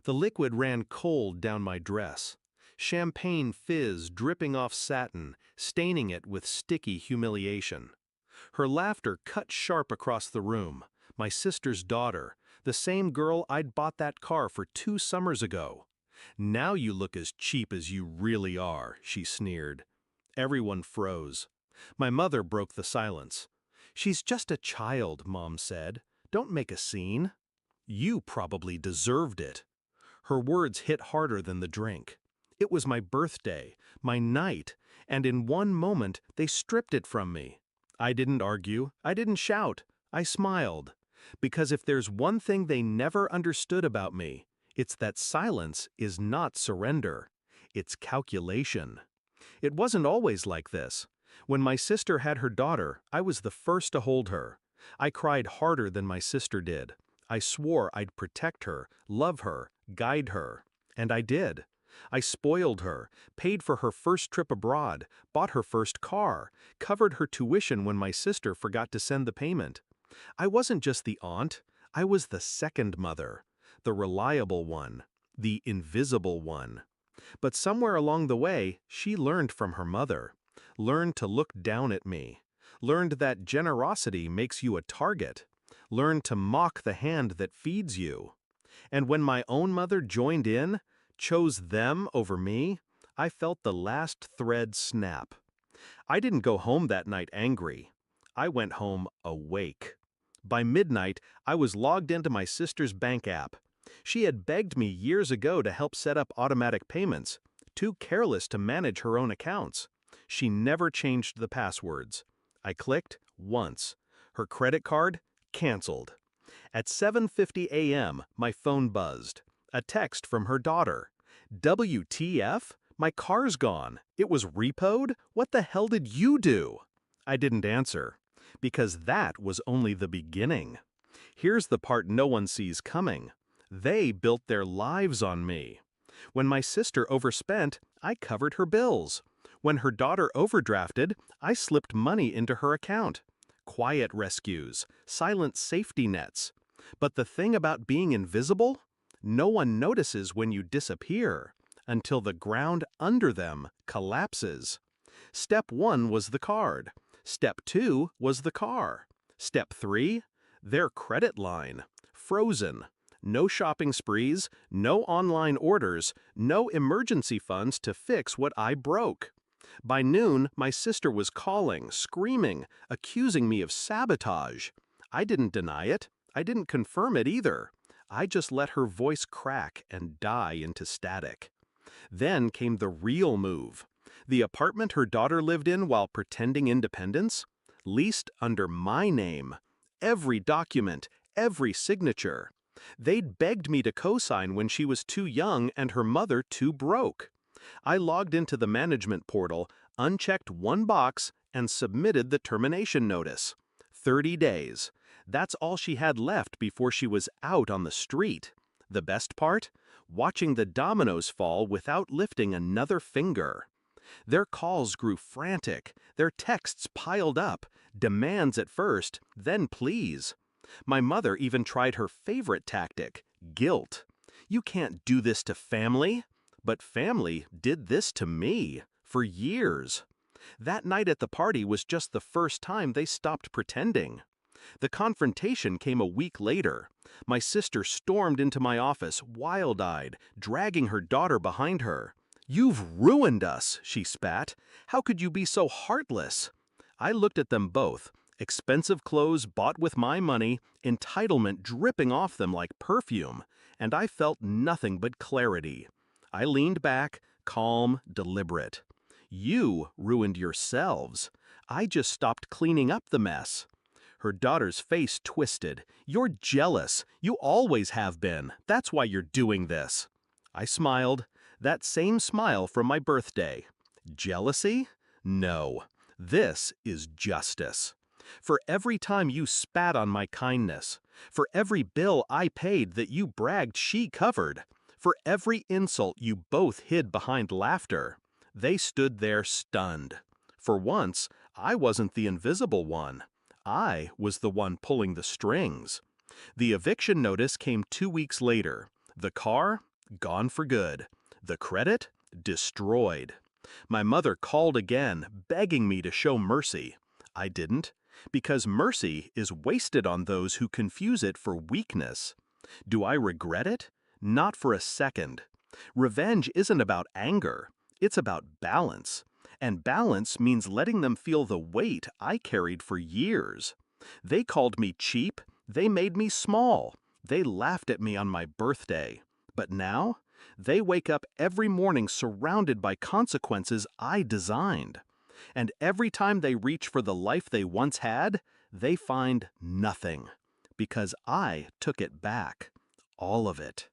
The liquid ran cold down my dress. Champagne fizz dripping off satin, staining it with sticky humiliation. Her laughter cut sharp across the room. My sister's daughter, the same girl I'd bought that car for 2 summers ago. "Now you look as cheap as you really are," she sneered. Everyone froze. My mother broke the silence. "She's just a child," Mom said. "Don't make a scene." "You probably deserved it." Her words hit harder than the drink. It was my birthday, my night, and in one moment they stripped it from me. I didn't argue, I didn't shout, I smiled. Because if there's one thing they never understood about me, it's that silence is not surrender. It's calculation. It wasn't always like this. When my sister had her daughter, I was the first to hold her. I cried harder than my sister did. I swore I'd protect her, love her, guide her. And I did. I spoiled her, paid for her first trip abroad, bought her first car, covered her tuition when my sister forgot to send the payment. I wasn't just the aunt, I was the second mother, the reliable one, the invisible one. But somewhere along the way, she learned from her mother, learned to look down at me, learned that generosity makes you a target, learned to mock the hand that feeds you. And when my own mother joined in, chose them over me, I felt the last thread snap. I didn't go home that night angry. I went home awake. By midnight, I was logged into my sister's bank app. She had begged me years ago to help set up automatic payments, too careless to manage her own accounts. She never changed the passwords. I clicked once. Her credit card canceled. At 7:50 a.m., my phone buzzed. A text from her daughter. "WTF? My car's gone. It was repoed? What the hell did you do?" I didn't answer, because that was only the beginning. Here's the part no one sees coming. They built their lives on me. When my sister overspent, I covered her bills. When her daughter overdrafted, I slipped money into her account. Quiet rescues, silent safety nets. But the thing about being invisible? No one notices when you disappear until the ground under them collapses. Step 1 was the card. Step 2 was the car. Step 3? Their credit line. Frozen. No shopping sprees, no online orders, no emergency funds to fix what I broke. By noon, my sister was calling, screaming, accusing me of sabotage. I didn't deny it. I didn't confirm it either. I just let her voice crack and die into static. Then came the real move. The apartment her daughter lived in while pretending independence? Leased under my name. Every document, every signature. They'd begged me to co-sign when she was too young and her mother too broke. I logged into the management portal, unchecked one box, and submitted the termination notice. 30 days. That's all she had left before she was out on the street. The best part? Watching the dominoes fall without lifting another finger. Their calls grew frantic, their texts piled up, demands at first, then pleas. My mother even tried her favorite tactic, guilt. "You can't do this to family." But family did this to me, for years. That night at the party was just the first time they stopped pretending. The confrontation came a week later. My sister stormed into my office, wild-eyed, dragging her daughter behind her. "You've ruined us," she spat. "How could you be so heartless?" I looked at them both, expensive clothes bought with my money, entitlement dripping off them like perfume, and I felt nothing but clarity. I leaned back, calm, deliberate. "You ruined yourselves. I just stopped cleaning up the mess." Her daughter's face twisted. "You're jealous. You always have been. That's why you're doing this." I smiled. That same smile from my birthday. Jealousy? No. This is justice. For every time you spat on my kindness, for every bill I paid that you bragged she covered, for every insult you both hid behind laughter, they stood there stunned. For once, I wasn't the invisible one. I was the one pulling the strings. The eviction notice came 2 weeks later. The car? Gone for good. The credit? Destroyed. My mother called again, begging me to show mercy. I didn't, because mercy is wasted on those who confuse it for weakness. Do I regret it? Not for a second. Revenge isn't about anger, it's about balance. And balance means letting them feel the weight I carried for years. They called me cheap, they made me small, they laughed at me on my birthday. But now, they wake up every morning surrounded by consequences I designed. And every time they reach for the life they once had, they find nothing. Because I took it back. All of it.